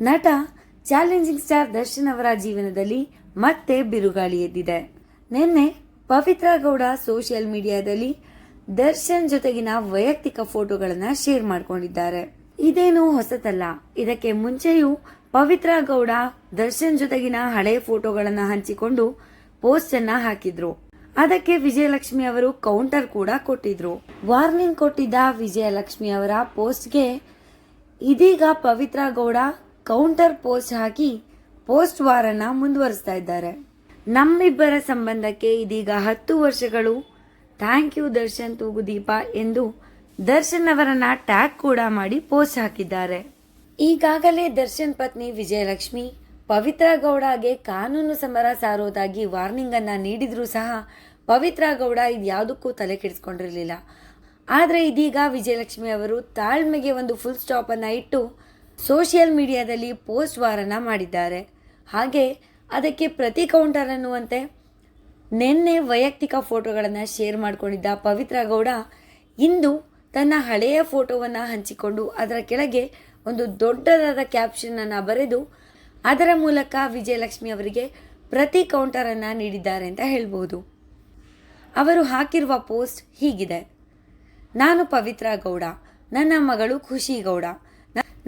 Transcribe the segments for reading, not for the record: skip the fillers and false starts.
ನಟ challenging star Darshan ಅವರ ಜೀವನದಲ್ಲಿ ಮತ್ತೆ ಬಿರುಗಾಳಿ ಎದ್ದಿದೆ. ನಿನ್ನೆ ಪವಿತ್ರ ಗೌಡ ಸೋಷಿಯಲ್ ಮೀಡಿಯಾದಲ್ಲಿ ದರ್ಶನ್ ಜೊತೆಗಿನ ವೈಯಕ್ತಿಕ ಫೋಟೋಗಳನ್ನ ಶೇರ್ ಮಾಡಿಕೊಂಡಿದ್ದಾರೆ. ಇದೇನು ಹೊಸತಲ್ಲ. ಇದಕ್ಕೆ ಮುಂಚೆಯೂ ಪವಿತ್ರ ಗೌಡ ದರ್ಶನ್ ಜೊತೆಗಿನ ಹಳೆಯ ಫೋಟೋಗಳನ್ನ ಹಂಚಿಕೊಂಡು ಪೋಸ್ಟ್ ಅನ್ನ ಹಾಕಿದ್ರು. ಅದಕ್ಕೆ ವಿಜಯಲಕ್ಷ್ಮಿ ಅವರು ಕೌಂಟರ್ ಕೂಡ ಕೊಟ್ಟಿದ್ರು. ವಾರ್ನಿಂಗ್ ಕೊಟ್ಟಿದ್ದ ವಿಜಯಲಕ್ಷ್ಮಿ ಅವರ ಪೋಸ್ಟ್ಗೆ ಇದೀಗ ಪವಿತ್ರ ಗೌಡ ಕೌಂಟರ್ ಪೋಸ್ಟ್ ಹಾಕಿ ಪೋಸ್ಟ್ ವಾರನ್ನ ಮುಂದುವರಿಸ್ತಾ ಇದ್ದಾರೆ. ನಮ್ಮಿಬ್ಬರ ಸಂಬಂಧಕ್ಕೆ ಇದೀಗ 10 ವರ್ಷಗಳು. ಥ್ಯಾಂಕ್ ಯು ದರ್ಶನ್ ತೂಗುದೀಪ ಎಂದು ದರ್ಶನ್ ಅವರನ್ನ ಟ್ಯಾಗ್ ಕೂಡ ಮಾಡಿ ಪೋಸ್ಟ್ ಹಾಕಿದ್ದಾರೆ. ಈಗಾಗಲೇ ದರ್ಶನ್ ಪತ್ನಿ ವಿಜಯಲಕ್ಷ್ಮಿ ಪವಿತ್ರ ಗೌಡಗೆ ಕಾನೂನು ಸಮರ ಸಾರೋದಾಗಿ ವಾರ್ನಿಂಗ್ ಅನ್ನ ನೀಡಿದ್ರೂ ಸಹ ಪವಿತ್ರ ಗೌಡ ಇದ್ಯಾವುದಕ್ಕೂ ತಲೆ ಕೆಡಿಸ್ಕೊಂಡಿರಲಿಲ್ಲ. ಆದರೆ ಇದೀಗ ವಿಜಯಲಕ್ಷ್ಮಿ ಅವರು ತಾಳ್ಮೆಗೆ ಒಂದು ಫುಲ್ ಸ್ಟಾಪ್ ಅನ್ನ ಇಟ್ಟು ಸೋಷಿಯಲ್ ಮೀಡಿಯಾದಲ್ಲಿ ಪೋಸ್ಟ್ ವಾರನ್ನ ಮಾಡಿದ್ದಾರೆ. ಹಾಗೆ ಅದಕ್ಕೆ ಪ್ರತಿ ಕೌಂಟರ್ ಅನ್ನುವಂತೆ ನಿನ್ನೆ ವೈಯಕ್ತಿಕ ಫೋಟೋಗಳನ್ನು ಶೇರ್ ಮಾಡಿಕೊಂಡಿದ್ದ ಪವಿತ್ರ ಗೌಡ ಇಂದು ತನ್ನ ಹಳೆಯ ಫೋಟೋವನ್ನು ಹಂಚಿಕೊಂಡು ಅದರ ಕೆಳಗೆ ಒಂದು ದೊಡ್ಡದಾದ ಕ್ಯಾಪ್ಷನ್ ಅನ್ನು ಬರೆದು ಅದರ ಮೂಲಕ ವಿಜಯಲಕ್ಷ್ಮಿ ಅವರಿಗೆ ಪ್ರತಿ ಕೌಂಟರನ್ನು ನೀಡಿದ್ದಾರೆ ಅಂತ ಹೇಳ್ಬೋದು. ಅವರು ಹಾಕಿರುವ ಪೋಸ್ಟ್ ಹೀಗಿದೆ: ನಾನು ಪವಿತ್ರ ಗೌಡ, ನನ್ನ ಮಗಳು ಖುಷಿ ಗೌಡ.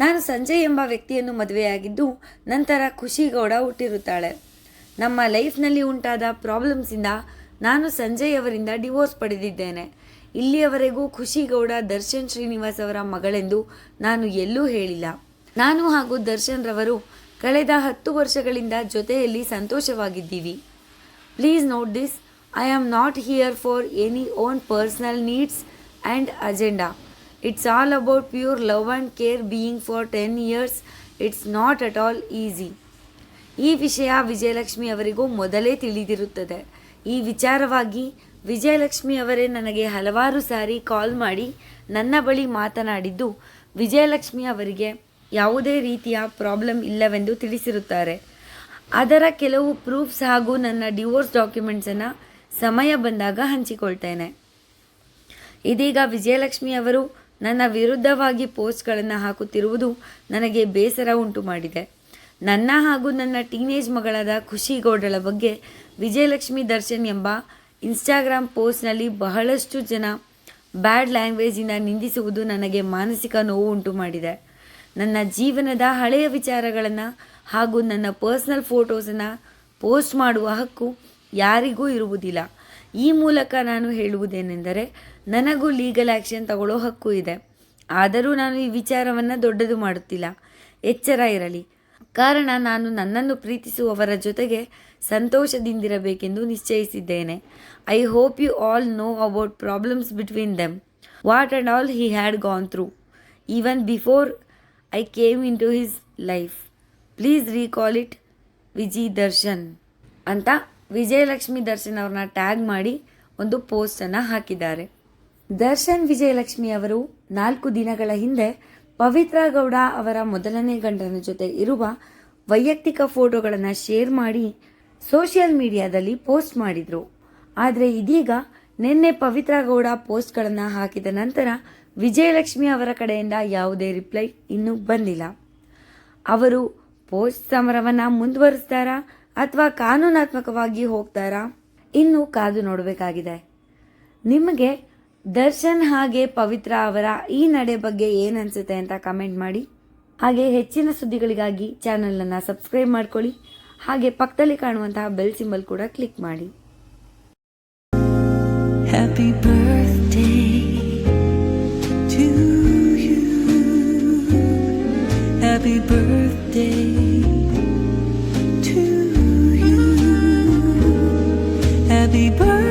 ನಾನು ಸಂಜಯ್ ಎಂಬ ವ್ಯಕ್ತಿಯನ್ನು ಮದುವೆಯಾಗಿದ್ದು ನಂತರ ಖುಷಿ ಗೌಡ ಹುಟ್ಟಿರುತ್ತಾಳೆ. ನಮ್ಮ ಲೈಫ್ನಲ್ಲಿ ಉಂಟಾದ ಪ್ರಾಬ್ಲಮ್ಸಿಂದ ನಾನು ಸಂಜಯ್ ಅವರಿಂದ ಡಿವೋರ್ಸ್ ಪಡೆದಿದ್ದೇನೆ. ಇಲ್ಲಿಯವರೆಗೂ ಖುಷಿ ಗೌಡ ದರ್ಶನ್ ಶ್ರೀನಿವಾಸ್ ಅವರ ಮಗಳೆಂದು ನಾನು ಎಲ್ಲೂ ಹೇಳಿಲ್ಲ. ನಾನು ಹಾಗೂ ದರ್ಶನ್ ರವರು ಕಳೆದ 10 ವರ್ಷಗಳಿಂದ ಜೊತೆಯಲ್ಲಿ ಸಂತೋಷವಾಗಿದ್ದೀವಿ. Please note this, I am not here for any own personal needs and agenda. It's all about pure love and care being for 10 years. It's not at all easy. ಈ ವಿಷಯ ವಿಜಯಲಕ್ಷ್ಮಿ ಅವರಿಗೂ ಮೊದಲೇ ತಿಳಿದಿರುತ್ತದೆ. ಈ ವಿಚಾರವಾಗಿ ವಿಜಯಲಕ್ಷ್ಮಿ ಅವರೇ ನನಗೆ ಹಲವಾರು ಸಾರಿ ಕಾಲ್ ಮಾಡಿ ನನ್ನ ಬಳಿ ಮಾತನಾಡಿದ್ದು ವಿಜಯಲಕ್ಷ್ಮಿ ಅವರಿಗೆ ಯಾವುದೇ ರೀತಿಯ ಪ್ರಾಬ್ಲಮ್ ಇಲ್ಲವೆಂದು ತಿಳಿಸಿರುತ್ತಾರೆ. ಅದರ ಕೆಲವು ಪ್ರೂಫ್ಸ್ ಹಾಗೂ ನನ್ನ ಡಿವೋರ್ಸ್ ಡಾಕ್ಯುಮೆಂಟ್ಸನ್ನು ಸಮಯ ಬಂದಾಗ ಹಂಚಿಕೊಳ್ತೇನೆ. ಇದೀಗ ವಿಜಯಲಕ್ಷ್ಮಿ ಅವರು ನನ್ನ ವಿರುದ್ಧವಾಗಿ ಪೋಸ್ಟ್ಗಳನ್ನು ಹಾಕುತ್ತಿರುವುದು ನನಗೆ ಬೇಸರ ಉಂಟು ಮಾಡಿದೆ. ನನ್ನ ಹಾಗೂ ನನ್ನ ಟೀನೇಜ್ ಮಗಳಾದ ಖುಷಿ ಗೌಡಳ ಬಗ್ಗೆ ವಿಜಯಲಕ್ಷ್ಮಿ ದರ್ಶನ್ ಎಂಬ ಇನ್ಸ್ಟಾಗ್ರಾಮ್ ಪೋಸ್ಟ್ನಲ್ಲಿ ಬಹಳಷ್ಟು ಜನ ಬ್ಯಾಡ್ ಲ್ಯಾಂಗ್ವೇಜಿಂದ ನಿಂದಿಸುವುದು ನನಗೆ ಮಾನಸಿಕ ನೋವು ಉಂಟು ಮಾಡಿದೆ. ನನ್ನ ಜೀವನದ ಹಳೆಯ ವಿಚಾರಗಳನ್ನು ಹಾಗೂ ನನ್ನ ಪರ್ಸ್ನಲ್ ಫೋಟೋಸನ್ನು ಪೋಸ್ಟ್ ಮಾಡುವ ಹಕ್ಕು ಯಾರಿಗೂ ಇರುವುದಿಲ್ಲ. ಈ ಮೂಲಕ ನಾನು ಹೇಳುವುದೇನೆಂದರೆ, ನನಗೂ ಲೀಗಲ್ ಆ್ಯಕ್ಷನ್ ತಗೊಳ್ಳೋ ಹಕ್ಕು ಇದೆ. ಆದರೂ ನಾನು ಈ ವಿಚಾರವನ್ನು ದೊಡ್ಡದು ಮಾಡುತ್ತಿಲ್ಲ. ಎಚ್ಚರ ಇರಲಿ. ಕಾರಣ ನಾನು ನನ್ನನ್ನು ಪ್ರೀತಿಸುವವರ ಜೊತೆಗೆ ಸಂತೋಷದಿಂದಿರಬೇಕೆಂದು ನಿಶ್ಚಯಿಸಿದ್ದೇನೆ. I hope you all know about problems between them, what and all he had gone through even before I came into his life. Please recall it Viji Darshan ಅಂತ ವಿಜಯಲಕ್ಷ್ಮಿ ದರ್ಶನ್ ಅವ್ರನ್ನ ಟ್ಯಾಗ್ ಮಾಡಿ ಒಂದು ಪೋಸ್ಟನ್ನು ಹಾಕಿದ್ದಾರೆ. ದರ್ಶನ್ ವಿಜಯಲಕ್ಷ್ಮಿ ಅವರು 4 ದಿನಗಳ ಹಿಂದೆ ಪವಿತ್ರ ಗೌಡ ಅವರ ಮೊದಲನೇ ಗಂಡನ ಜೊತೆ ಇರುವ ವೈಯಕ್ತಿಕ ಫೋಟೋಗಳನ್ನು ಶೇರ್ ಮಾಡಿ ಸೋಷಿಯಲ್ ಮೀಡಿಯಾದಲ್ಲಿ ಪೋಸ್ಟ್ ಮಾಡಿದರು. ಆದರೆ ಇದೀಗ ನಿನ್ನೆ ಪವಿತ್ರ ಗೌಡ ಪೋಸ್ಟ್ಗಳನ್ನು ಹಾಕಿದ ನಂತರ ವಿಜಯಲಕ್ಷ್ಮಿ ಅವರ ಕಡೆಯಿಂದ ಯಾವುದೇ ರಿಪ್ಲೈ ಇನ್ನೂ ಬಂದಿಲ್ಲ. ಅವರು ಪೋಸ್ಟ್ ಸಮರವನ್ನು ಮುಂದುವರಿಸ್ತಾರಾ ಅಥವಾ ಕಾನೂನಾತ್ಮಕವಾಗಿ ಹೋಗ್ತಾರಾ ಇನ್ನೂ ಕಾದು ನೋಡಬೇಕಾಗಿದೆ. ನಿಮಗೆ ದರ್ಶನ್ ಹಾಗೆ ಪವಿತ್ರ ಅವರ ಈ ನಡೆ ಬಗ್ಗೆ ಏನನ್ಸುತ್ತೆ ಅಂತ ಕಮೆಂಟ್ ಮಾಡಿ. ಹಾಗೆ ಹೆಚ್ಚಿನ ಸುದ್ದಿಗಳಿಗಾಗಿ ಚಾನಲನ್ನು ಸಬ್ಸ್ಕ್ರೈಬ್ ಮಾಡ್ಕೊಳ್ಳಿ. ಹಾಗೆ ಪಕ್ಕದಲ್ಲಿ ಕಾಣುವಂತಹ ಬೆಲ್ ಸಿಂಬಲ್ ಕೂಡ ಕ್ಲಿಕ್ ಮಾಡಿ. Happy birthday to you. Happy birthday to you. Happy birthday.